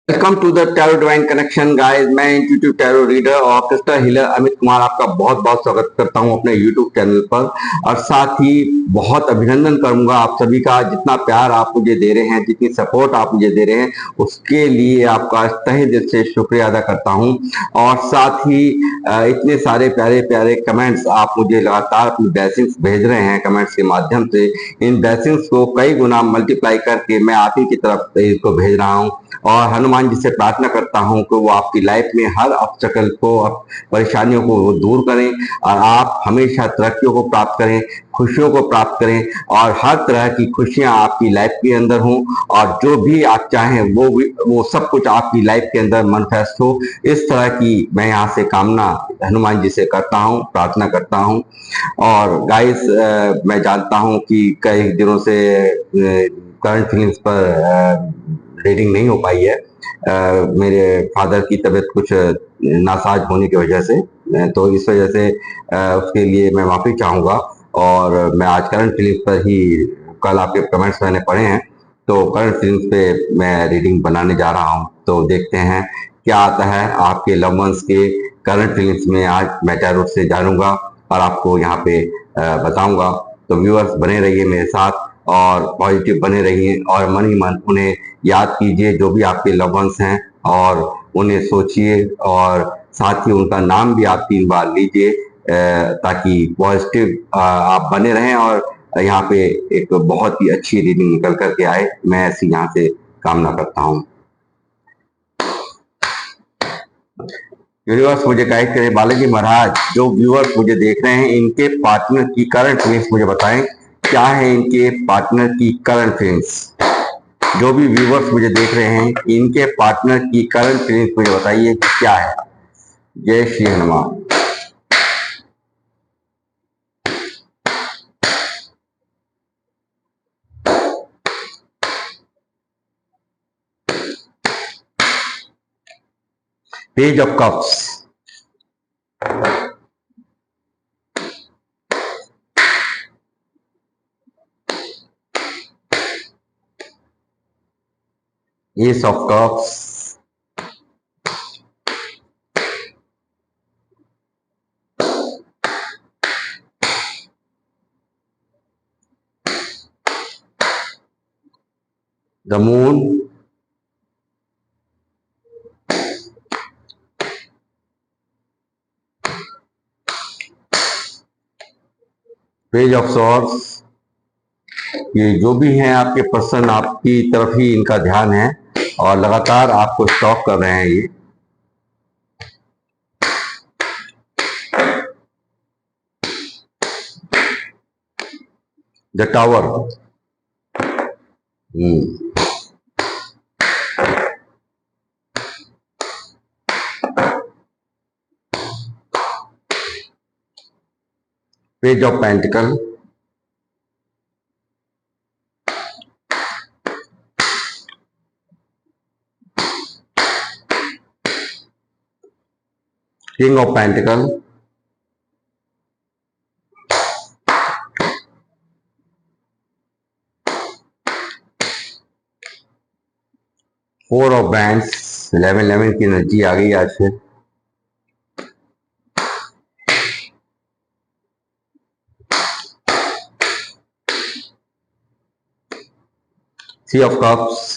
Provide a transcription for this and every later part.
Welcome to the tarot divine connection guys. मैं intuitive tarot reader और crystal healer Amit Kumar आपका बहुत बहुत स्वागत करता हूं अपने यूट्यूब चैनल पर। और साथ ही बहुत अभिनंदन करूंगा आप सभी का, जितना प्यार आप मुझे दे रहे हैं, जितनी सपोर्ट आप मुझे दे रहे हैं, उसके लिए आपका तहे दिल से शुक्रिया अदा करता हूं। और साथ ही इतने सारे प्यारे प्यारे कमेंट्स आप मुझे लगातार अपनी ब्लेसिंग्स भेज रहे हैं कमेंट्स के माध्यम से। इन ब्लेसिंग्स को कई गुना मल्टीप्लाई करके मैं आप ही की तरफ इसको भेज रहा हूँ। और हनुमान जी से प्रार्थना करता हूं कि वो आपकी लाइफ में हर ऑब्स्टेकल को, परेशानियों को वो दूर करें और आप हमेशा तरक्कियों को प्राप्त करें, खुशियों को प्राप्त करें और हर तरह की खुशियां आपकी लाइफ के अंदर हों। और जो भी आप चाहें वो सब कुछ आपकी लाइफ के अंदर मैनिफेस्ट हो। इस तरह की मैं यहाँ से कामना हनुमान जी से करता हूँ, प्रार्थना करता हूँ। और गाइस, मैं जानता हूँ कि कई दिनों से करंट फीलिंग्स पर रीडिंग नहीं हो पाई है। मेरे फादर की तबीयत कुछ नासाज होने की वजह से, तो इस वजह से उसके लिए मैं माफी चाहूंगा। और मैं आज करंट फीलिंग्स पर ही, कल आपके कमेंट्स मैंने पढ़े हैं, तो करंट फीलिंग्स पे मैं रीडिंग बनाने जा रहा हूँ। तो देखते हैं क्या आता है आपके लव वंस के करंट फीलिंग्स में। आज मैं टैरोट से जानूंगा और आपको यहाँ पे बताऊंगा। तो व्यूअर्स बने रहिए मेरे साथ और पॉजिटिव बने रहिए और मन ही मन उन्हें याद कीजिए जो भी आपके लव वंस हैं, और उन्हें सोचिए और साथ ही उनका नाम भी आप 3 बार लीजिए, ताकि पॉजिटिव आप बने रहें और यहाँ पे एक बहुत ही अच्छी रीडिंग निकल करके आए। मैं ऐसी यहाँ से कामना करता हूँ। यूनिवर्स मुझे गाइड करे। बालाजी महाराज, जो व्यूअर्स मुझे देख रहे हैं, इनके पार्टनर की करंट फीलिंग्स मुझे बताएं। क्या है इनके पार्टनर की करंट फीलिंग्स? जो भी व्यूवर्स मुझे देख रहे हैं, इनके पार्टनर की करंट फीलिंग्स मुझे बताइए कि क्या है। जय Shri Hanuman. Page of cups, S of cups, the moon, page of swords. ये जो भी हैं आपके पर्सन, आपकी तरफ ही इनका ध्यान है और लगातार आपको स्टॉक कर रहे हैं ये। The tower, page of pentacle, king of pentacle, four of wands. 11 की एनर्जी आ गई आज से। सी of cups,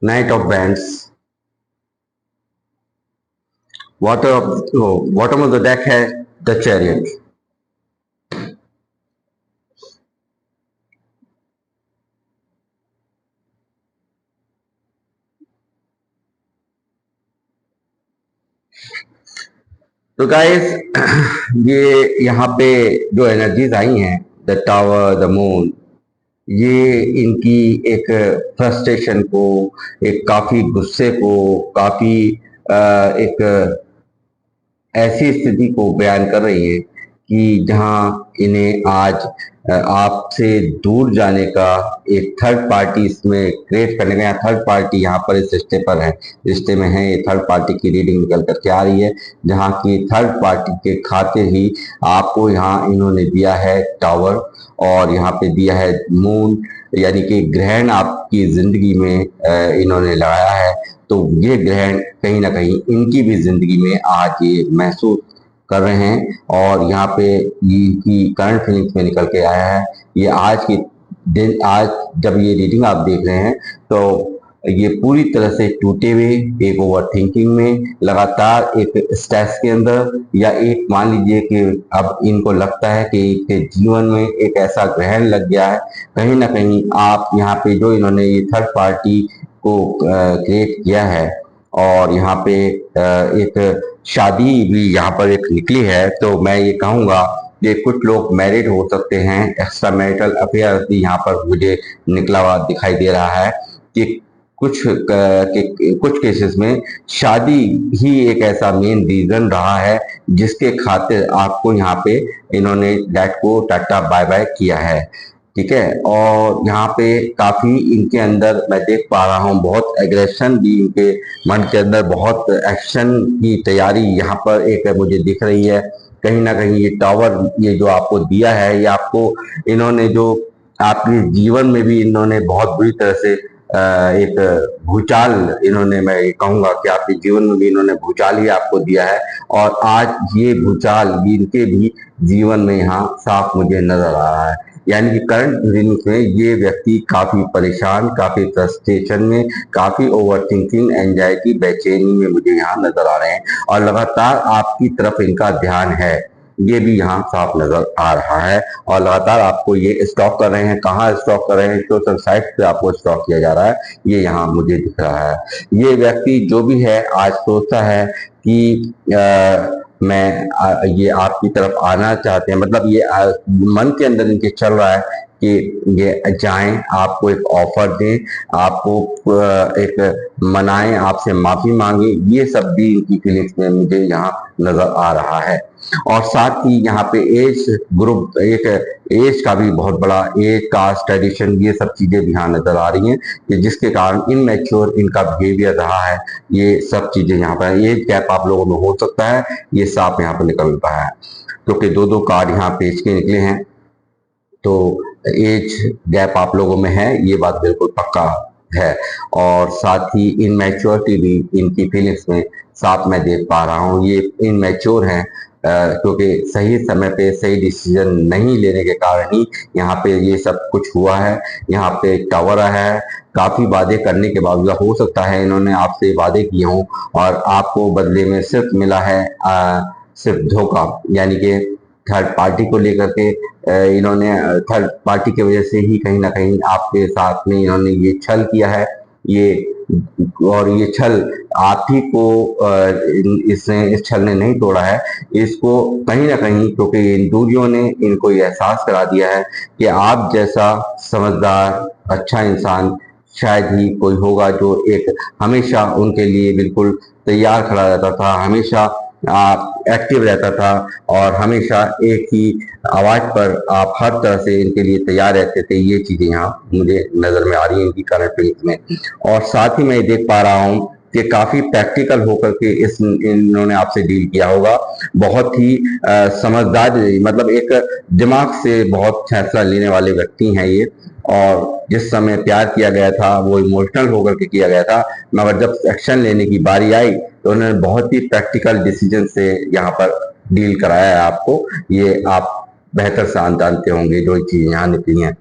knight of wands. Bottom of the deck है द चैरियट। तो गाइस, ये यहाँ पे जो एनर्जीज आई हैं, द टावर, द मून, ये इनकी एक फ्रस्ट्रेशन को, एक काफी गुस्से को, काफी एक ऐसी स्थिति को बयान कर रही है कि जहां इन्हें आज आपसे दूर जाने का एक थर्ड पार्टी इसमें क्रिएट करने का, या थर्ड पार्टी यहाँ पर इस रिश्ते पर है, रिश्ते में है, ये थर्ड पार्टी की रीडिंग निकल करके आ रही है, जहाँ की थर्ड पार्टी के खाते ही आपको यहाँ इन्होंने दिया है टावर, और यहाँ पे दिया है मून, यानी कि ग्रहण आपकी जिंदगी में इन्होंने लगाया है। तो ये ग्रहण कहीं ना कहीं इनकी भी जिंदगी में आज ये महसूस कर रहे हैं, और यहाँ पे इनकी करंट फीलिंग्स में निकल के आया है। ये आज की दिन, आज जब ये रीडिंग आप देख रहे हैं तो ये पूरी तरह से टूटे हुए, एक ओवर थिंकिंग में, लगातार एक स्ट्रेस के अंदर, या एक मान लीजिए कि अब इनको लगता है कि इनके जीवन में एक ऐसा ग्रहण लग गया है। कहीं ना कहीं आप यहाँ पे जो इन्होंने ये थर्ड पार्टी को क्रिएट किया है, और यहाँ पे एक शादी भी यहाँ पर एक निकली है, तो मैं ये कहूंगा कि कुछ लोग मैरिड हो सकते हैं। एक्स्ट्रा मैरिटल अफेयर भी यहाँ पर मुझे निकला हुआ दिखाई दे रहा है कि कुछ केसेस में शादी ही एक ऐसा मेन रीजन रहा है जिसके खातिर आपको यहाँ पे इन्होंने डेट को टाटा बाय बाय किया है। ठीक है, और यहाँ पे काफी इनके अंदर मैं देख पा रहा हूँ बहुत एग्रेशन भी इनके मन के अंदर, बहुत एक्शन की तैयारी यहाँ पर एक मुझे दिख रही है। कहीं ना कहीं ये टावर, ये जो आपको दिया है, ये आपको इन्होंने जो आपके जीवन में भी इन्होंने बहुत बुरी तरह से एक भूचाल, इन्होंने, मैं ये कहूंगा कि आपके जीवन में भी इन्होंने भूचाल ही आपको दिया है, और आज ये भूचाल इनके भी जीवन में यहाँ साफ मुझे नजर आ रहा है। यानी कि करंट रीडिंग्स में ये व्यक्ति काफी परेशान, काफी फ्रस्ट्रेशन में, काफी ओवर थिंकिंग, एंजाइटी, बेचैनी में मुझे यहाँ नजर आ रहे हैं, और लगातार आपकी तरफ इनका ध्यान है, ये भी यहाँ साफ नजर आ रहा है। और लगातार आपको ये स्टॉक कर रहे हैं, कहाँ स्टॉक कर रहे हैं, सोशल साइट पे आपको स्टॉक किया जा रहा है, ये यहाँ मुझे दिख रहा है। ये व्यक्ति जो भी है आज सोचता है कि ये आपकी तरफ आना चाहते हैं, मतलब ये मन के अंदर इनके चल रहा है कि ये जाएं, आपको एक ऑफर दें, आपको एक मनाएं, आपसे माफी मांगे, ये सब भी इनकी फीलिंग्स में मुझे यहाँ नजर आ रहा है। और साथ ही यहाँ पे एज ग्रुप, एक एज का भी बहुत बड़ा, एज, कास्ट, ट्रेडिशन, ये सब चीजें भी यहाँ नजर आ रही हैं कि जिसके कारण इनमेच्योर इनका बिहेवियर रहा है। ये सब चीजें यहाँ पर, एज गैप आप लोगों में हो सकता है, ये साफ यहाँ पर निकल रहा है, क्योंकि दो दो कार्ड यहाँ पेज के निकले हैं, तो एज गैप आप लोगों में है, ये बात बिल्कुल पक्का है। और साथ ही इनमेच्योरिटी भी इनकी फीलिंग्स में साफ मैं देख पा रहा हूँ। ये इनमेच्योर हैं क्योंकि सही समय पे सही डिसीजन नहीं लेने के कारण ही यहाँ पे ये सब कुछ हुआ है। यहाँ पे टावर आया है, काफी वादे करने के बावजूद हो सकता है इन्होंने आपसे वादे किए हों और आपको बदले में सिर्फ मिला है सिर्फ धोखा, यानी कि थर्ड पार्टी को लेकर के इन्होंने, थर्ड पार्टी की वजह से ही कहीं ना कहीं आपके साथ में इन्होंने ये छल किया है। ये, और ये छल आप ही को इसने, इस छल ने नहीं तोड़ा है इसको, कहीं ना कहीं क्योंकि इन दूरियों ने इनको ये एहसास करा दिया है कि आप जैसा समझदार अच्छा इंसान शायद ही कोई होगा जो एक हमेशा उनके लिए बिल्कुल तैयार खड़ा रहता था, हमेशा एक्टिव रहता था, और हमेशा एक ही आवाज पर आप हर तरह से इनके लिए तैयार रहते थे। ये चीजें यहाँ मुझे नजर में आ रही है इनकी करंट फीलिंग्स में। और साथ ही मैं देख पा रहा हूँ कि काफी प्रैक्टिकल होकर के इन्होंने आपसे डील किया होगा, बहुत ही समझदार, मतलब एक दिमाग से बहुत फैसला लेने वाले व्यक्ति हैं ये। और जिस समय प्यार किया गया था वो इमोशनल होकर के किया गया था, मगर जब एक्शन लेने की बारी आई तो उन्होंने बहुत ही प्रैक्टिकल डिसीजन से यहाँ पर डील कराया है आपको। ये आप बेहतर से जानते होंगे जो चीजें यहाँ निकली हैं।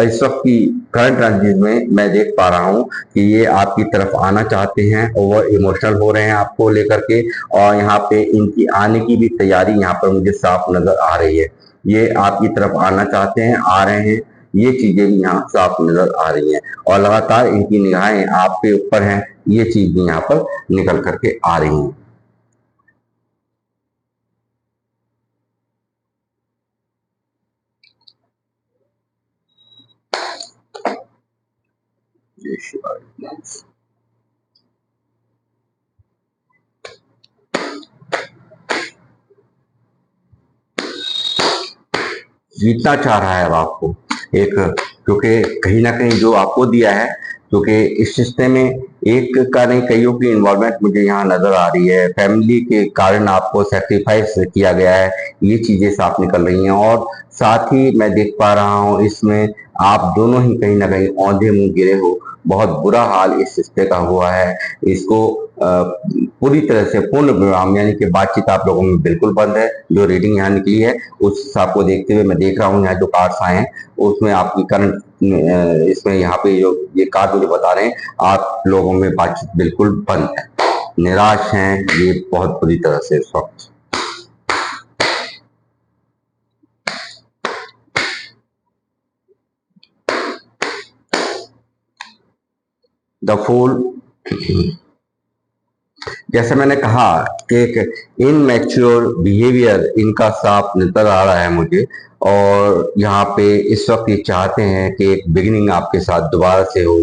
इस वक्त की करंट एनर्जीज में मैं देख पा रहा हूँ कि ये आपकी तरफ आना चाहते हैं, ओवर इमोशनल हो रहे हैं आपको लेकर के, और यहाँ पे इनकी आने की भी तैयारी यहाँ पर मुझे साफ नजर आ रही है। ये आपकी तरफ आना चाहते हैं, आ रहे हैं, ये चीजें भी यहाँ साफ नजर आ रही हैं, और लगातार इनकी निगाहें आपके ऊपर हैं, ये चीज भी यहाँ पर निकल करके आ रही हैं। जीतना चाह रहा है अब आपको एक, क्योंकि कहीं ना कहीं जो आपको दिया है, क्योंकि इस रिश्ते में एक का नहीं कईयों की इन्वॉल्वमेंट मुझे यहाँ नजर आ रही है। फैमिली के कारण आपको सेक्रीफाइस किया गया है, ये चीजें साफ निकल रही हैं। और साथ ही मैं देख पा रहा हूँ इसमें आप दोनों ही कहीं ना कहीं औंधे मुंह गिरे हो। बहुत बुरा हाल इस रिश्ते का हुआ है। इसको पूरी तरह से पूर्ण विराम यानी कि बातचीत आप लोगों में बिल्कुल बंद है। जो रीडिंग यहाँ निकली है उस हिसाब को देखते हुए मैं देख रहा हूँ यहाँ जो कार्ड्स आए हैं उसमें आपकी करंट इसमें यहाँ पे जो ये कार्ड मुझे बता रहे हैं आप लोगों में बातचीत बिल्कुल बंद है, निराश हैं ये बहुत बुरी तरह से इस वक्त। द फूल, जैसे मैंने कहा कि एक इनमेच्योर बिहेवियर इनका साफ नजर आ रहा है मुझे। और यहाँ पे इस वक्त ये चाहते हैं कि एक बिगिनिंग आपके साथ दोबारा से हो,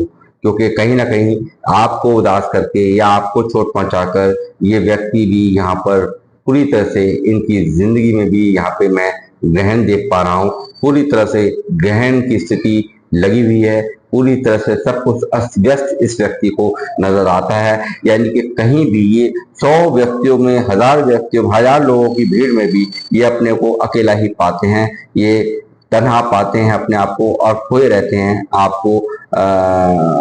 क्योंकि कहीं ना कहीं आपको उदास करके या आपको चोट पहुंचाकर ये व्यक्ति भी यहाँ पर पूरी तरह से इनकी जिंदगी में भी यहाँ पे मैं ग्रहण देख पा रहा हूँ। पूरी तरह से ग्रहण की स्थिति लगी हुई है, पूरी तरह से सब कुछ अस्त व्यस्त इस व्यक्ति को नजर आता है। यानी कि कहीं भी ये 100 व्यक्तियों में, 1000 व्यक्तियों, 1000 लोगों की भीड़ में भी ये अपने को अकेला ही पाते हैं, ये तन्हा पाते हैं अपने आप को और खोए रहते हैं। आपको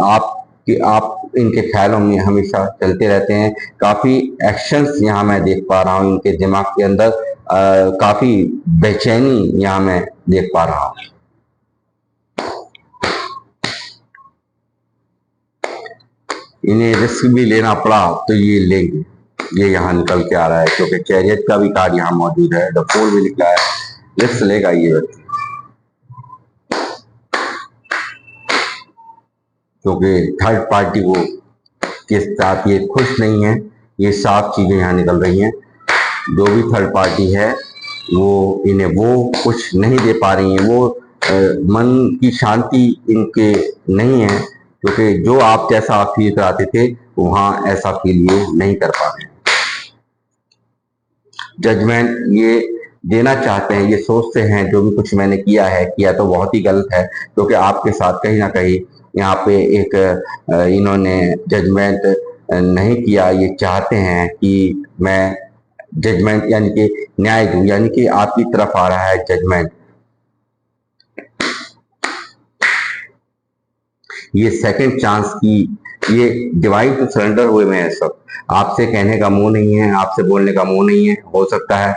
आप इनके ख्यालों में हमेशा चलते रहते हैं। काफी एक्शंस यहाँ मैं देख पा रहा हूँ इनके दिमाग के अंदर, काफी बेचैनी यहाँ मैं देख पा रहा हूँ। इन्हें रिस्क भी लेना पड़ा तो ये लेंगे, ये यहाँ निकल के आ रहा है, क्योंकि चैरियट का भी कार्ड यहाँ मौजूद है, द फोर भी निकला है। रिस्क लेगा ये व्यक्ति, क्योंकि थर्ड पार्टी को के साथ ये खुश नहीं है। ये साफ चीजें यहाँ निकल रही हैं। जो भी थर्ड पार्टी है वो इन्हें वो कुछ नहीं दे पा रही है, वो मन की शांति इनके नहीं है, क्योंकि जो आप जैसा आप फील कराते थे वहां ऐसा फील ये नहीं कर पा रहे। जजमेंट ये देना चाहते हैं, ये सोचते हैं जो भी कुछ मैंने किया तो बहुत ही गलत है, क्योंकि आपके साथ कहीं ना कहीं यहाँ पे एक इन्होंने जजमेंट नहीं किया। ये चाहते हैं कि मैं जजमेंट यानी कि न्याय दूं, यानी कि आपकी तरफ आ रहा है जजमेंट। ये सेकंड चांस की, ये डिवाइन टू सरेंडर हुए में है सब। आपसे कहने का मुंह नहीं है, आपसे बोलने का मुंह नहीं है। हो सकता है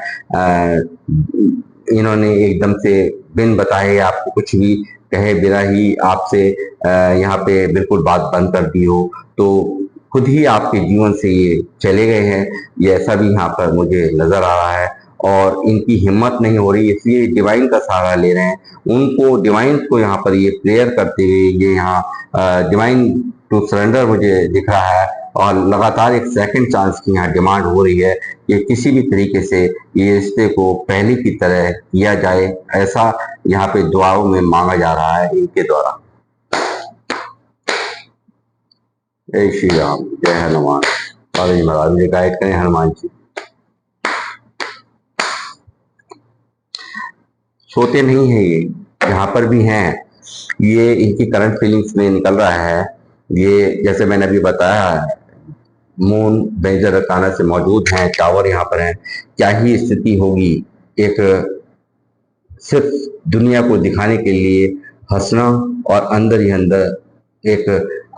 इन्होंने एकदम से बिन बताए आपको कुछ भी कहे बिना ही आपसे यहाँ पे बिल्कुल बात बंद कर दी हो, तो खुद ही आपके जीवन से ये चले गए हैं। ये ऐसा भी यहाँ पर मुझे नजर आ रहा है और इनकी हिम्मत नहीं हो रही, इसलिए डिवाइन का सहारा ले रहे हैं। उनको डिवाइन को यहाँ पर ये प्रेयर करते हुए ये यहाँ डिवाइन टू सरेंडर मुझे दिख रहा है। और लगातार एक सेकंड चांस की यहाँ डिमांड हो रही है कि किसी भी तरीके से ये रिश्ते को पहले की तरह किया जाए, ऐसा यहाँ पे दुआओं में मांगा जा रहा है इनके द्वारा। जय श्री राम, जय हनुमान। बाबा जी महाराज मुझे गाइड करें, हनुमान जी। सोते नहीं है ये, यहाँ पर भी हैं, ये इनकी करंट फीलिंग्स में निकल रहा है। ये जैसे मैंने अभी बताया, मून मेजर अरकाना से मौजूद हैं, टावर यहाँ पर हैं। क्या ही स्थिति होगी, एक सिर्फ दुनिया को दिखाने के लिए हंसना और अंदर ही अंदर एक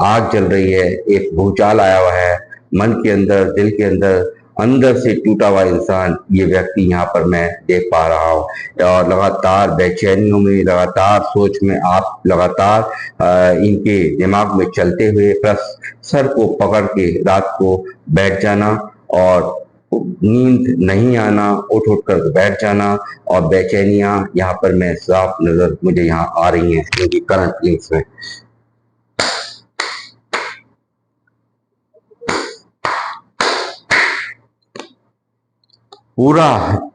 आग जल रही है, एक भूचाल आया हुआ है मन के अंदर, दिल के अंदर, अंदर से टूटा हुआ इंसान ये व्यक्ति यहाँ पर मैं देख पा रहा हूँ। और लगातार बेचैनियों में, लगातार सोच में, आप लगातार इनके दिमाग में चलते हुए प्लस सर को पकड़ के रात को बैठ जाना और नींद नहीं आना, उठ उठ कर बैठ जाना और बेचैनियां यहाँ पर मैं साफ नजर मुझे यहाँ आ रही हैं इनकी करंट फीलिंग्स में। पूरा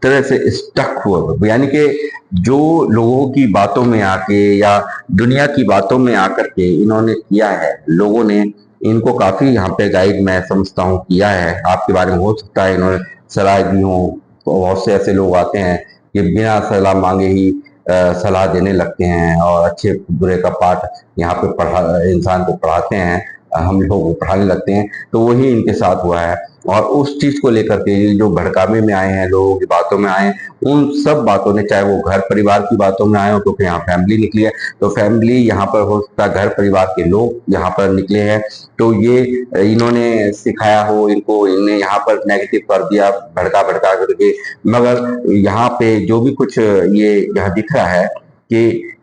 तरह से स्टक हुआ, यानी कि जो लोगों की बातों में आके या दुनिया की बातों में आकर के इन्होंने किया है, लोगों ने इनको काफी यहाँ पे गाइड मैं समझता हूँ किया है। आपके बारे में हो सकता है इन्होंने सलाह दी हो, तो बहुत से ऐसे लोग आते हैं कि बिना सलाह मांगे ही सलाह देने लगते हैं और अच्छे बुरे का पाठ यहाँ पे इंसान को पढ़ाते हैं, हम लोग को पढ़ाने लगते हैं। तो वही इनके साथ हुआ है। और उस चीज को लेकर के ये जो भड़कावे में आए हैं, लोगों की बातों में आए, उन सब बातों ने, चाहे वो घर परिवार की बातों में आए हो, क्योंकि यहाँ फैमिली निकली है, तो फैमिली यहाँ पर हो सकता है घर परिवार के लोग यहाँ पर निकले हैं, तो ये इन्होंने सिखाया हो इनको, इन्हें यहाँ पर नेगेटिव कर दिया भड़का भड़का करके। मगर यहाँ पे जो भी कुछ ये यहाँ दिख रहा है कि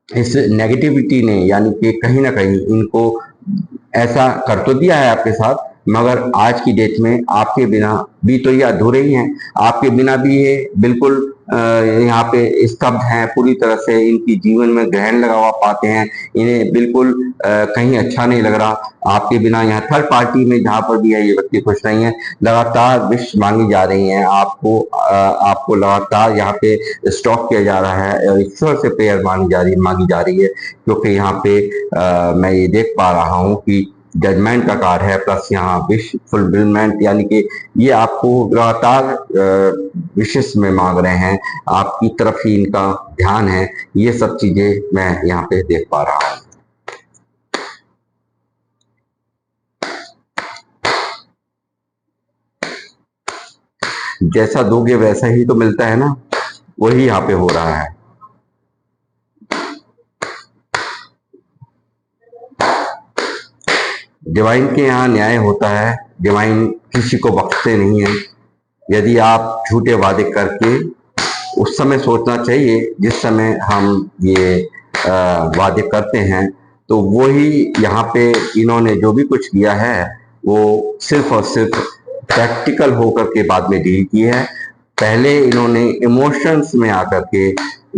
इस नेगेटिविटी ने, यानी कि कहीं ना कहीं इनको ऐसा कर तो दिया है आपके साथ, मगर आज की डेट में आपके बिना भी तो ये अधूरे ही हैं। आपके बिना भी ये बिल्कुल यहाँ पे स्तब्ध हैं पूरी तरह से, इनकी जीवन में ग्रहण लगा हुआ पाते हैं, इन्हें बिल्कुल कहीं अच्छा नहीं लग रहा आपके बिना। यहाँ थर्ड पार्टी में जहां पर भी है ये व्यक्ति खुश नहीं है। लगातार विश मांगी जा रही हैं आपको लगातार यहाँ पे स्टॉक किया जा रहा है और ईश्वर से प्रेयर मांगी जा रही है, क्योंकि यहाँ पे मैं ये देख पा रहा हूँ कि जजमेंट का कार्ड है, प्लस यहाँ विश फुलफिलमेंट, यानी कि ये आपको लगातार विशेष में मांग रहे हैं, आपकी तरफ ही इनका ध्यान है। ये सब चीजें मैं यहाँ पे देख पा रहा हूँ। जैसा दोगे वैसा ही तो मिलता है ना, वही यहाँ पे हो रहा है। डिवाइन के यहाँ न्याय होता है, डिवाइन किसी को बख्शते नहीं है। यदि आप झूठे वादे करके, उस समय सोचना चाहिए जिस समय हम ये वादे करते हैं, तो वही यहाँ पे इन्होंने जो भी कुछ किया है वो सिर्फ और सिर्फ प्रैक्टिकल होकर के बाद में डील की है। पहले इन्होंने इमोशंस में आकर के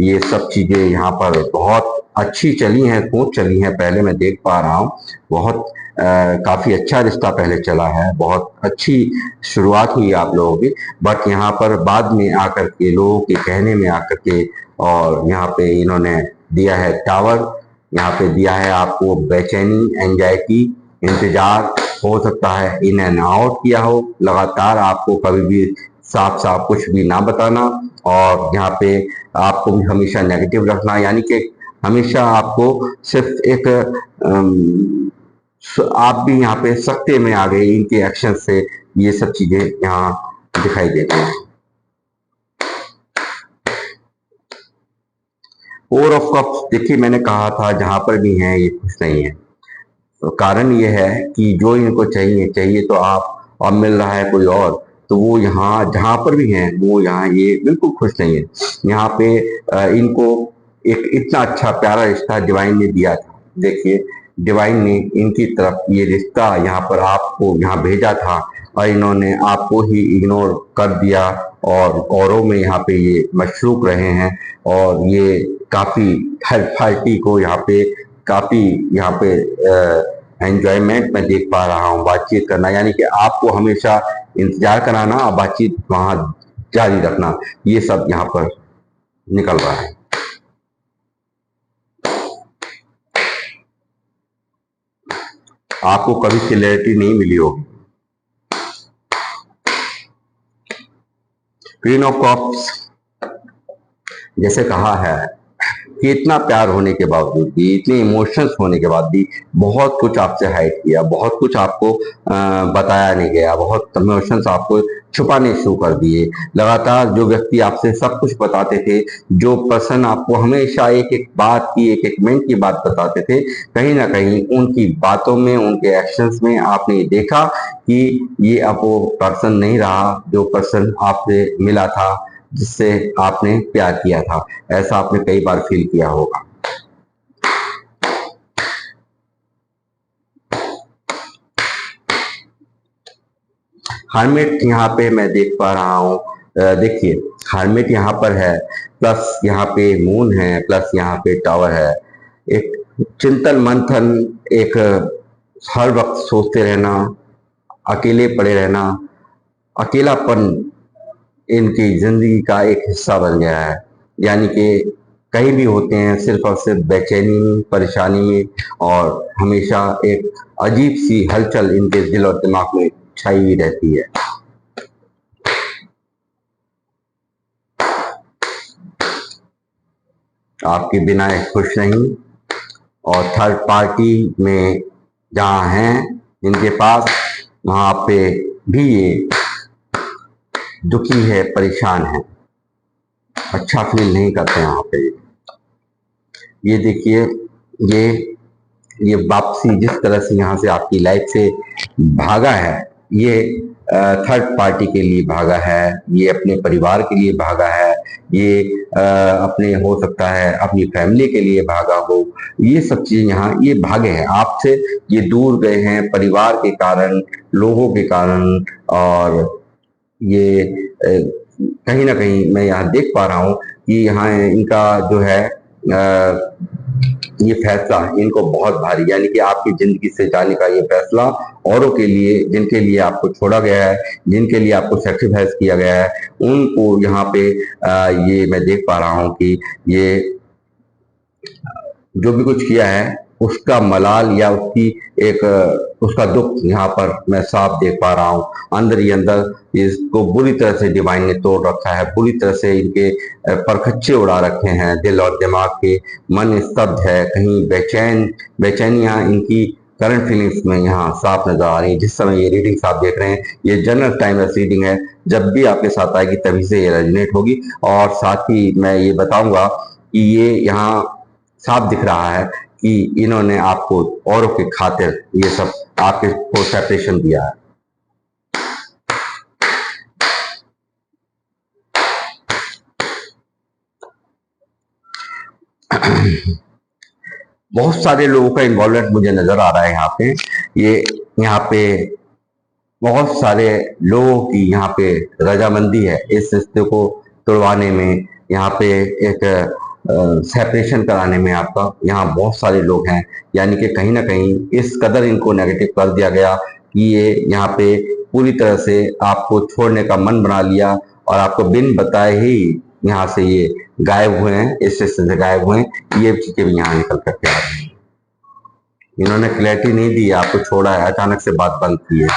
ये सब चीजें यहाँ पर बहुत अच्छी चली हैं, खूब चली हैं। पहले मैं देख पा रहा हूँ बहुत काफी अच्छा रिश्ता पहले चला है, बहुत अच्छी शुरुआत हुई आप लोगों की। बट यहाँ पर बाद में आकर के लोगों के कहने में आकर के, और यहाँ पे इन्होंने दिया है टावर, यहाँ पे दिया है आपको बेचैनी, एंजाइटी, इंतजार, हो सकता है इन एंड आउट किया हो, लगातार आपको कभी भी साफ साफ कुछ भी ना बताना, और यहाँ पे आपको भी हमेशा नेगेटिव रखना, यानी कि हमेशा आपको सिर्फ एक आप भी यहाँ पे सत्ते में आ गए इनके एक्शन से, ये सब चीजें यहाँ दिखाई देती हैं। फोर ऑफ कप्स, देखिए मैंने कहा था जहां पर भी हैं ये खुश नहीं है। तो कारण ये है कि जो इनको चाहिए तो आप, और मिल रहा है कोई और, तो वो यहाँ जहां पर भी हैं वो यहाँ ये बिल्कुल खुश नहीं है। यहाँ पे इनको एक इतना अच्छा प्यारा रिश्ता डिवाइन ने दिया था। देखिए डिवाइन ने इनकी तरफ ये रिश्ता यहाँ पर आपको यहाँ भेजा था, और इन्होंने आपको ही इग्नोर कर दिया, और औरों में यहाँ पे ये मशरूक रहे हैं। और ये काफी थर्ड पार्टी को यहाँ पे काफी यहाँ पे एंजॉयमेंट में देख पा रहा हूँ, बातचीत करना, यानी कि आपको हमेशा इंतजार कराना और बातचीत वहां जारी रखना, ये सब यहाँ पर निकल रहा है। आपको कभी क्लैरिटी नहीं मिली होगी। क्वीन ऑफ कप्स, जैसे कहा है कि इतना प्यार होने के बावजूद भी, इतने इमोशंस होने के बाद भी, बहुत कुछ आपसे हाइड किया, बहुत कुछ आपको बताया नहीं गया, बहुत इमोशंस आपको छुपाने शुरू कर दिए। लगातार जो व्यक्ति आपसे सब कुछ बताते थे, जो पर्सन आपको हमेशा एक एक बात की, एक एक मिनट की बात बताते थे, कहीं ना कहीं उनकी बातों में, उनके एक्शंस में आपने देखा कि ये अब वो पर्सन नहीं रहा जो पर्सन आपसे मिला था, जिससे आपने प्यार किया था। ऐसा आपने कई बार फील किया होगा। हार्मिट यहाँ पे मैं देख पा रहा हूँ, देखिए हार्मिट यहाँ पर है, प्लस यहाँ पे मून है, प्लस यहाँ पे टावर है। एक चिंतन मंथन, एक हर वक्त सोचते रहना, अकेले पड़े रहना, अकेलापन इनकी जिंदगी का एक हिस्सा बन गया है। यानी कि कहीं भी होते हैं सिर्फ और सिर्फ बेचैनी, परेशानी, और हमेशा एक अजीब सी हलचल इनके दिल और दिमाग में छाई हुई रहती है। आपके बिना ये खुश नहीं, और थर्ड पार्टी में जहाँ हैं इनके पास, वहाँ पे भी ये दुखी है, परेशान है, अच्छा फील नहीं करते वहाँ पे। ये देखिए, ये ये वापसी जिस तरह से यहाँ से आपकी लाइफ से भागा है, ये थर्ड पार्टी के लिए भागा है, ये अपने परिवार के लिए भागा है, ये अपने हो सकता है अपनी फैमिली के लिए भागा हो। ये सब चीजें यहाँ ये भागे हैं आपसे, ये दूर गए हैं परिवार के कारण, लोगों के कारण। और ये कहीं ना कहीं मैं यहाँ देख पा रहा हूँ कि यहाँ इनका जो है ये फैसला इनको बहुत भारी, यानी कि आपकी जिंदगी से जाने का ये फैसला औरों के लिए, जिनके लिए आपको छोड़ा गया है, जिनके लिए आपको सेक्रीफाइस किया गया है, उनको यहाँ पे ये मैं देख पा रहा हूँ कि ये जो भी कुछ किया है उसका मलाल या उसकी एक उसका दुख यहाँ पर मैं साफ देख पा रहा हूँ। अंदर ही अंदर इसको बुरी तरह से डिवाइन ने तोड़ रखा है, बुरी तरह से इनके परखच्चे उड़ा रखे हैं, दिल और दिमाग के। मन स्तब्ध है, कहीं बेचैनियां इनकी करंट फीलिंग्स में यहाँ साफ नजर आ रही है। जिस समय ये रीडिंग आप देख रहे हैं, ये जनरल टाइमलेस रीडिंग है, जब भी आपके साथ आएगी तभी से ये रेजोनेट होगी। और साथ ही मैं ये बताऊंगा कि ये यहाँ साफ दिख रहा है कि इन्होंने आपको औरों के खातिर ये सब आपके को सेपरेशन दिया है। बहुत सारे लोगों का इन्वॉल्वमेंट मुझे नजर आ रहा है यहाँ पे। ये यहाँ पे बहुत सारे लोगों की यहाँ पे रजामंदी है इस रिश्ते को तोड़वाने में, यहाँ पे एक सेपरेशन कराने में। आपका यहाँ बहुत सारे लोग हैं, यानी कि कहीं ना कहीं इस कदर इनको नेगेटिव कर दिया गया कि ये यहाँ पे पूरी तरह से आपको छोड़ने का मन बना लिया, और आपको बिन बताए ही यहाँ से ये गायब हुए हैं, इस स्टेशन से गायब हुए हैं। ये चीजें भी यहाँ निकल करके आ रही हैं। इन्होंने क्लैरिटी नहीं दी, आपको छोड़ा है, अचानक से बात बंद की है।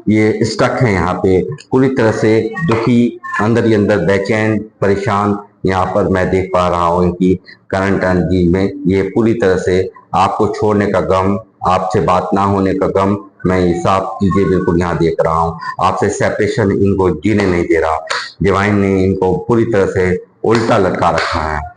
ये स्टक है यहाँ पे, पूरी तरह से दुखी, अंदर ही अंदर बेचैन, परेशान। यहाँ पर मैं देख पा रहा हूँ इनकी करंट एनर्जी में ये पूरी तरह से आपको छोड़ने का गम, आपसे बात ना होने का गम, मैं ये सब चीजें बिल्कुल यहाँ देख रहा हूँ। आपसे सेपरेशन इनको जीने नहीं दे रहा, डिवाइन ने इनको पूरी तरह से उल्टा लटका रखा है।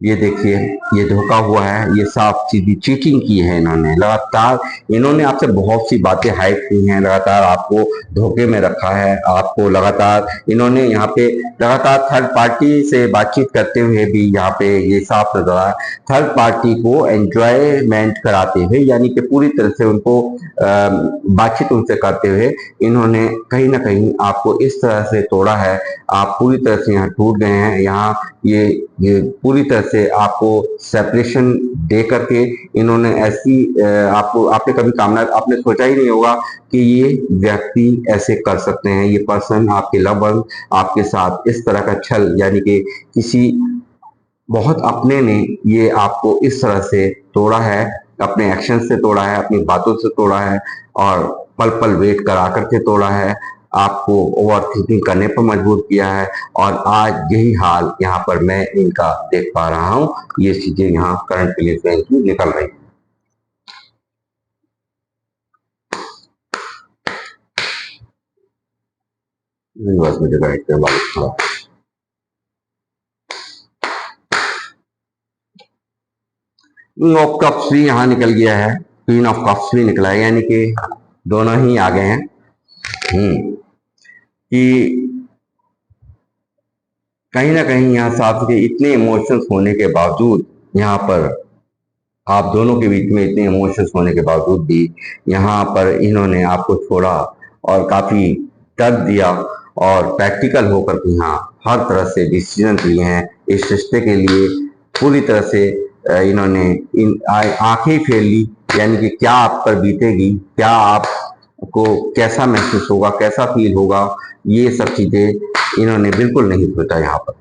ये देखिए, ये धोखा हुआ है, ये साफ सीधी चीटिंग की है इन्होंने। लगातार इन्होंने आपसे बहुत सी बातें हाइड की हैं, लगातार आपको धोखे में रखा है। आपको लगातार इन्होंने यहाँ पे लगातार थर्ड पार्टी से बातचीत करते हुए भी यहाँ पे ये साफ नजर आ रहा है, थर्ड पार्टी को एंजॉयमेंट कराते हुए, यानी कि पूरी तरह से उनको बातचीत उनसे करते हुए इन्होंने कहीं ना कहीं आपको इस तरह से तोड़ा है। आप पूरी तरह से यहाँ टूट गए हैं। यहाँ ये पूरी तरह से आपको सेपरेशन दे करके इन्होंने ऐसी आपको, आपने कभी कामना, आपने सोचा ही नहीं होगा कि ये व्यक्ति ऐसे कर सकते हैं। ये पर्सन, आपके लव वन, आपके साथ इस तरह का छल, यानी कि किसी बहुत अपने ने ये आपको इस तरह से तोड़ा है, अपने एक्शन से तोड़ा है, अपनी बातों से तोड़ा है, और पल पल वेट करा करके तोड़ा है, आपको ओवर थिंकिंग करने पर मजबूर किया है। और आज यही हाल यहाँ पर मैं इनका देख पा रहा हूँ। ये चीजें यहाँ करंट प्लेस में इनकी निकल रही। यूनिवर्स में जगह थोड़ा क्वीन ऑफ कप्स भी यहाँ निकल गया है, क्वीन ऑफ कप्स भी निकला है, यानी कि दोनों ही आ गए हैं। कि कहीं ना कहीं यहाँ साथ के इतने इमोशंस होने के बावजूद, यहाँ पर आप दोनों के बीच में इतने इमोशंस होने के बावजूद भी यहाँ पर इन्होंने आपको छोड़ा और काफी दर्द दिया, और प्रैक्टिकल होकर के यहाँ हर तरह से डिसीजन लिए हैं इस रिश्ते के लिए। पूरी तरह से इन्होंने इन आंखें फेर ली, यानी कि क्या आप पर बीतेगी, क्या आपको कैसा महसूस होगा, कैसा फील होगा, ये सब चीजें इन्होंने बिल्कुल नहीं सोचा। यहाँ पर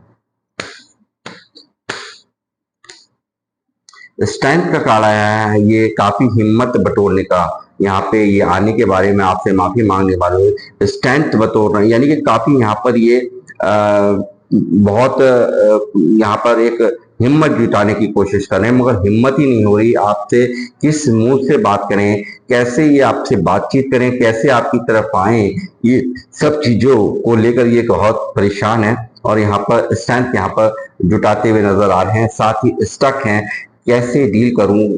स्ट्रेंथ का कार्ड आया है, ये काफी हिम्मत बटोरने का यहाँ पे ये आने के बारे में आपसे माफी मांगने वाले स्ट्रेंथ बतौर रहे हैं, यानी कि काफी यहाँ पर ये बहुत यहाँ पर एक हिम्मत जुटाने की कोशिश कर रहे हैं, मगर हिम्मत ही नहीं हो रही। आपसे किस मुंह से बात करें, कैसे ये आपसे बातचीत करें, कैसे आपकी तरफ आए, ये सब चीजों को लेकर ये बहुत परेशान है और यहाँ पर स्ट्रेंथ यहाँ पर जुटाते हुए नजर आ रहे हैं, साथ ही स्टक हैं। कैसे डील करूं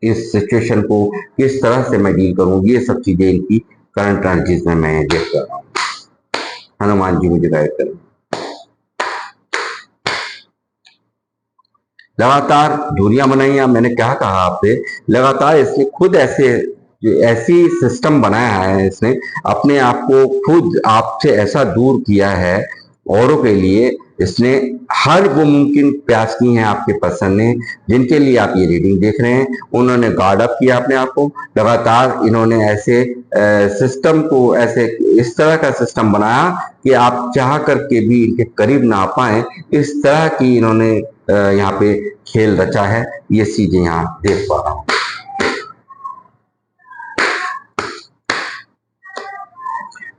इस सिचुएशन को, किस तरह से मैं डील करूं, ये सब चीजें इनकी करंट एनर्जीज में मैं देख कर रहा हूँ। हनुमान जी मुझे गाइड करें। लगातार दूरियां बनाई, मैंने क्या कहा आपसे, लगातार इसने खुद ऐसी सिस्टम बनाया है, इसने अपने आप को खुद आपसे ऐसा दूर किया है औरों के लिए। इसने हर वो मुमकिन प्रयास किए हैं आपके पर्सन ने, जिनके लिए आप ये रीडिंग देख रहे हैं। उन्होंने गार्ड अप किया अपने आप को लगातार। इन्होंने ऐसे सिस्टम को ऐसे इस तरह का सिस्टम बनाया कि आप चाह करके भी इनके करीब ना आ पाए, इस तरह की इन्होंने यहाँ पे खेल रचा है। ये चीजें यहाँ देख पा रहा हूं।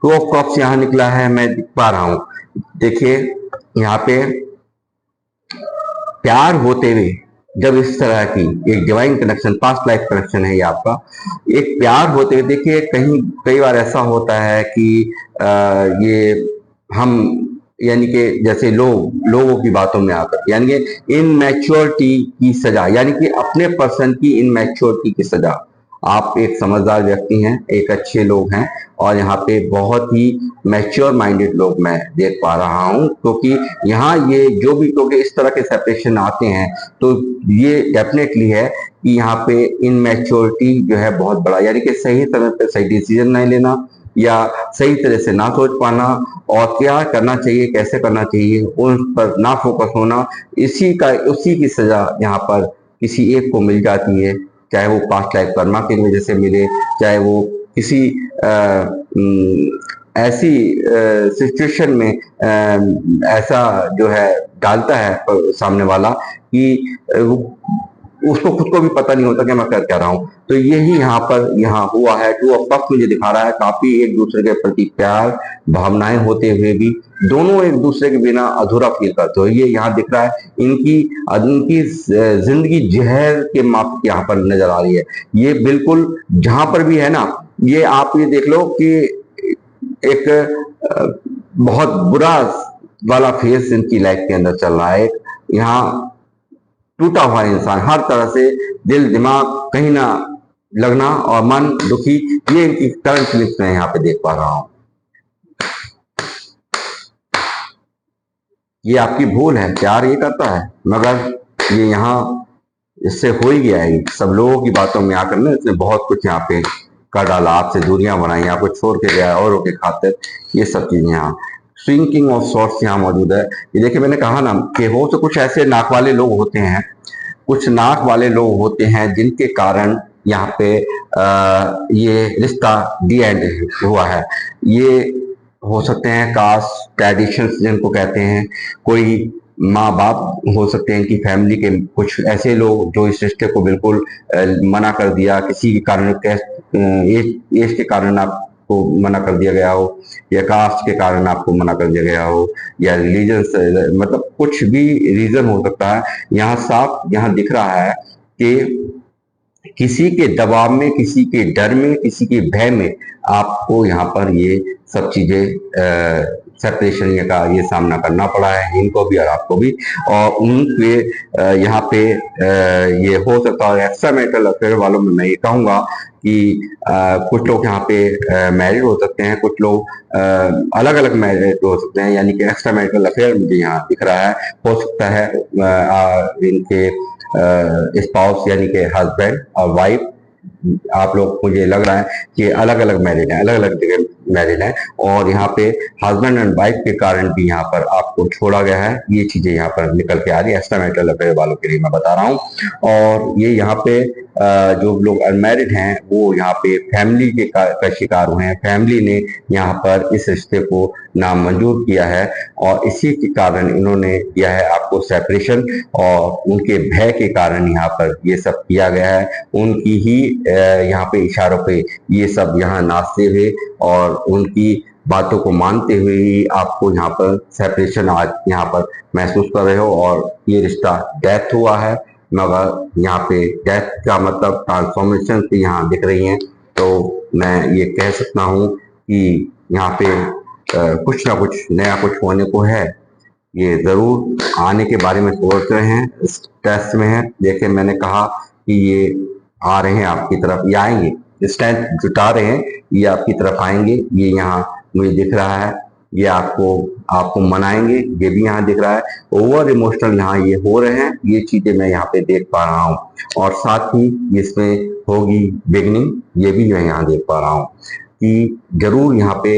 टू ऑफ कप्स यहाँ निकला है, मैं दिख पा रहा हूं। देखिए यहाँ पे प्यार होते हुए जब इस तरह की एक divine connection, past life connection है ये आपका, एक प्यार होते हुए, देखिए कई बार ऐसा होता है कि ये हम यानी कि जैसे लोगों की बातों में आकर यानी कि इनमैच्योरिटी की सजा, यानी कि अपने पर्सन की इनमैच्योरिटी की सजा। आप एक समझदार व्यक्ति हैं, एक अच्छे लोग हैं और यहाँ पे बहुत ही मैच्योर माइंडेड लोग मैं देख पा रहा हूँ, क्योंकि यहाँ ये जो भी, क्योंकि इस तरह के सेपरेशन आते हैं तो ये डेफिनेटली है कि यहाँ पे इनमैच्योरिटी जो है बहुत बड़ा, यानी कि सही समय पे सही डिसीजन नहीं लेना या सही तरह से ना सोच पाना और क्या करना चाहिए, कैसे करना चाहिए, उन पर ना फोकस होना, उसी की सजा यहाँ पर किसी एक को मिल जाती है। चाहे वो पास्ट लाइफ कर्मा की वजह से मिले, चाहे वो किसी ऐसी सिचुएशन में ऐसा जो है डालता है सामने वाला कि उसको खुद को भी पता नहीं होता कि मैं कर क्या रहा हूँ। तो यही यहाँ हुआ है। टू ऑफ कप्स मुझे दिखा रहा है काफी एक दूसरे के प्रति प्यार भावनाएं होते हुए भी दोनों एक दूसरे के बिना अधूरा फील करते हो। ये यहाँ दिख रहा है इनकी जिंदगी जहर के माप यहाँ पर नजर आ रही है। ये बिल्कुल जहां पर भी है ना, ये आप ये देख लो कि एक बहुत बुरा वाला फेज इनकी लाइफ के अंदर चल रहा है। यहाँ टूटा हुआ इंसान, हर तरह से दिल दिमाग कहीं ना लगना और मन दुखी, ये इनकी करंट फीलिंग्स मैं यहाँ पे देख पा रहा हूं। ये आपकी भूल है, प्यार ये करता है मगर ये यहाँ इससे हो ही गया है। सब लोगों की बातों में आकर ना इसने बहुत कुछ यहाँ पे कर डाला, आपसे दूरियां बनाई, आपको छोड़ के गया औरों के खातिर, ये सब चीजें यहाँ। स्विंग ऑफ सॉर्ट्स यहाँ मौजूद है। ये देखिए मैंने कहा ना कि हो तो कुछ ऐसे नाक वाले लोग होते हैं, कुछ नाक वाले लोग होते हैं जिनके कारण यहाँ पे ये रिश्ता डी एंड हुआ है। ये हो सकते हैं कास्ट ट्रेडिशंस जिनको कहते हैं, कोई माँ बाप हो सकते हैं, इनकी फैमिली के कुछ ऐसे लोग जो इस रिश्ते को बिल्कुल मना कर दिया, किसी के कारण एज के कारण आपको मना कर दिया गया हो, या कास्ट के कारण आपको मना कर दिया गया हो, या रिलीजन से, मतलब कुछ भी रीजन हो सकता है। यहाँ साफ यहाँ दिख रहा है कि किसी के दबाव में, किसी के डर में, किसी के भय में आपको यहाँ पर ये सब चीजें सेपरेशन का ये सामना करना पड़ा है, इनको भी और आपको भी। और उनके यहाँ पे ये हो सकता है एक्स्ट्रा मैरिटल अफेयर वालों में मैं ये कहूंगा कि कुछ लोग यहाँ पे मैरिड हो सकते हैं, कुछ लोग अलग अलग मैरिड हो सकते हैं, यानी कि एक्स्ट्रा मैरिटल अफेयर मुझे यहाँ दिख रहा है। हो सकता है इनके स्पाउस यानी कि हस्बैंड और वाइफ, आप लोग मुझे लग रहा है कि अलग अलग मैरिड है, अलग अलग जगह मैरिड है, और यहाँ पे हस्बैंड एंड वाइफ के कारण भी यहाँ पर आपको छोड़ा गया है। ये चीजें यहाँ पर निकल के आ रही है, एक्स्ट्रा मैरिटल अफेयर वालों के लिए मैं बता रहा हूँ। और ये यहाँ पे जो लोग अनमैरिड हैं वो यहाँ पे फैमिली का शिकार हुए हैं, फैमिली ने यहाँ पर इस रिश्ते को नाम मंजूर किया है और इसी के कारण इन्होंने दिया है आपको सेपरेशन, और उनके भय के कारण यहाँ पर ये सब किया गया है। उनकी ही यहाँ पे इशारों पे ये सब यहाँ नाचते हुए और उनकी बातों को मानते हुए ही आपको यहाँ पर सेपरेशन आज यहाँ पर महसूस कर रहे हो। और ये रिश्ता डेथ हुआ है, मगर यहाँ पे डेथ का मतलब ट्रांसफॉर्मेशन से यहाँ दिख रही है। तो मैं ये कह सकता हूँ कि यहाँ पे कुछ ना कुछ नया कुछ होने को है। ये जरूर आने के बारे में सोच रहे हैं, इस टेस्ट में है। देखिए मैंने कहा कि ये आ रहे हैं आपकी तरफ, ये आएंगे, स्ट्रेंथ जुटा रहे हैं, ये आपकी तरफ आएंगे। ये यहाँ मुझे दिख रहा है, ये आपको आपको मनाएंगे, ये भी यहाँ दिख रहा है। ओवर इमोशनल यहाँ ये हो रहे हैं, ये चीजें मैं यहाँ पे देख पा रहा हूँ। और साथ ही इसमें होगी बिगनिंग, ये भी मैं यहाँ देख पा रहा हूँ कि जरूर यहाँ पे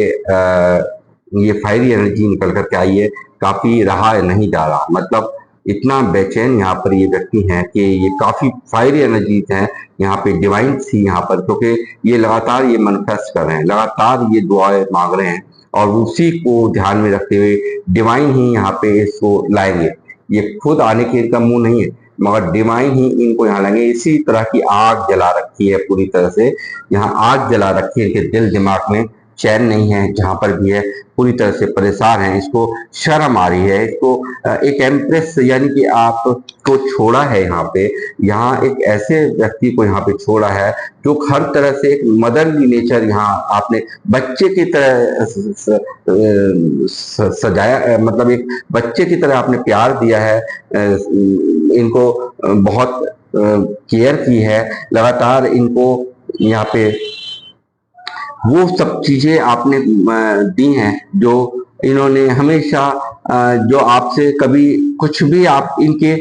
ये फायरी एनर्जी निकल करके आई है। काफी रहा नहीं जा रहा, मतलब इतना बेचैन यहाँ पर ये व्यक्ति हैं कि ये काफी फायरी एनर्जीज हैं यहाँ पे, डिवाइन सी यहाँ पर, क्योंकि ये लगातार ये मैनिफेस्ट कर रहे हैं, लगातार ये दुआएं मांग रहे हैं और उसी को ध्यान में रखते हुए डिवाइन ही यहाँ पे इसको लाएंगे। ये खुद आने के इनका मुंह नहीं है, मगर डिवाइन ही इनको यहाँ लाएंगे। इसी तरह की आग जला रखी है, पूरी तरह से यहाँ आग जला रखी है इनके दिल दिमाग में। चैन नहीं है, जहां पर भी है पूरी तरह से परेशान है। इसको शर्म आ रही है, इसको एक एम्प्रेस यानी कि आपको छोड़ा है यहाँ पे, यहाँ एक ऐसे व्यक्ति को यहाँ पे छोड़ा है जो हर तरह से एक मदरली नेचर यहाँ आपने बच्चे की तरह सजाया, मतलब एक बच्चे की तरह आपने प्यार दिया है, इनको बहुत केयर की है, लगातार इनको यहाँ पे वो सब चीजें आपने दी हैं जो इन्होंने हमेशा, जो आपसे कभी कुछ भी आप इनके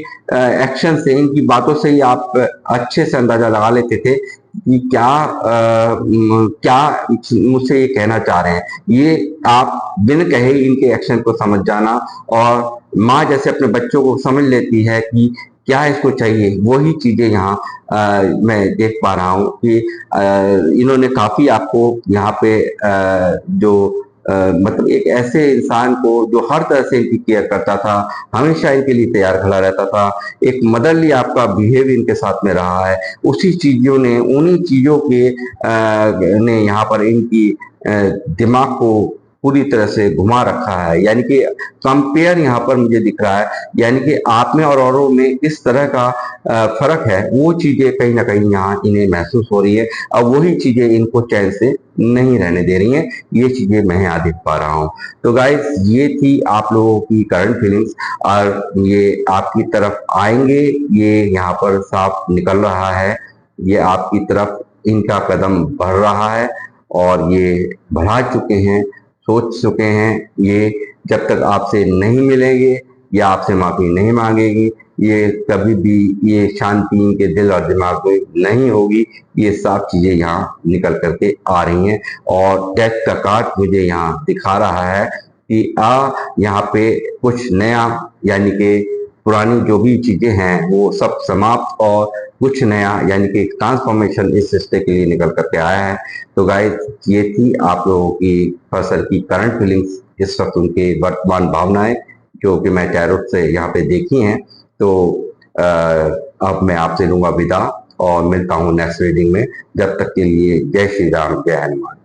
एक्शन से, इनकी बातों से ही आप अच्छे से अंदाजा लगा लेते थे कि क्या मुझसे ये कहना चाह रहे हैं। ये आप बिन कहे इनके एक्शन को समझ जाना, और माँ जैसे अपने बच्चों को समझ लेती है कि क्या इसको चाहिए, वही चीजें यहाँ मैं देख पा रहा हूँ कि इन्होंने काफी आपको यहाँ पे जो मतलब एक ऐसे इंसान को जो हर तरह से इनकी केयर करता था, हमेशा इनके लिए तैयार खड़ा रहता था, एक मदरली आपका बिहेव इनके साथ में रहा है। उसी चीजों ने, उन्हीं चीजों के ने यहाँ पर इनकी दिमाग को पूरी तरह से घुमा रखा है। यानी कि कंपेयर यहाँ पर मुझे दिख रहा है, यानी कि आप में और औरों में इस तरह का फर्क है, वो चीजें कहीं ना कहीं यहाँ इन्हें महसूस हो रही है। अब वही चीजें इनको चैन से नहीं रहने दे रही हैं, ये चीजें मैं यहाँ देख पा रहा हूँ। तो गाइस, ये थी आप लोगों की करंट फीलिंग्स, और ये आपकी तरफ आएंगे, ये यहाँ पर साफ निकल रहा है। ये आपकी तरफ इनका कदम बढ़ रहा है और ये बढ़ा चुके हैं, सोच चुके हैं। ये जब तक आपसे नहीं मिलेंगे या आपसे माफी नहीं मांगेगी, ये कभी भी ये शांति इनके दिल और दिमाग में नहीं होगी। ये सब चीजें यहाँ निकल करके आ रही हैं, और डेथ का कार्ड मुझे यहाँ दिखा रहा है कि यहाँ पे कुछ नया, यानी कि पुरानी जो भी चीजें हैं वो सब समाप्त, और कुछ नया यानी कि ट्रांसफॉर्मेशन इस रिश्ते के लिए निकल करके आया है। तो गाइस, ये थी आप लोगों की फसल की करंट फीलिंग्स, इस वक्त उनके वर्तमान भावनाएं जो कि मैं टैरोट से यहाँ पे देखी हैं। तो अब मैं आपसे लूंगा विदा और मिलता हूँ नेक्स्ट रीडिंग में। जब तक के लिए जय श्री राम, जय हनुमान।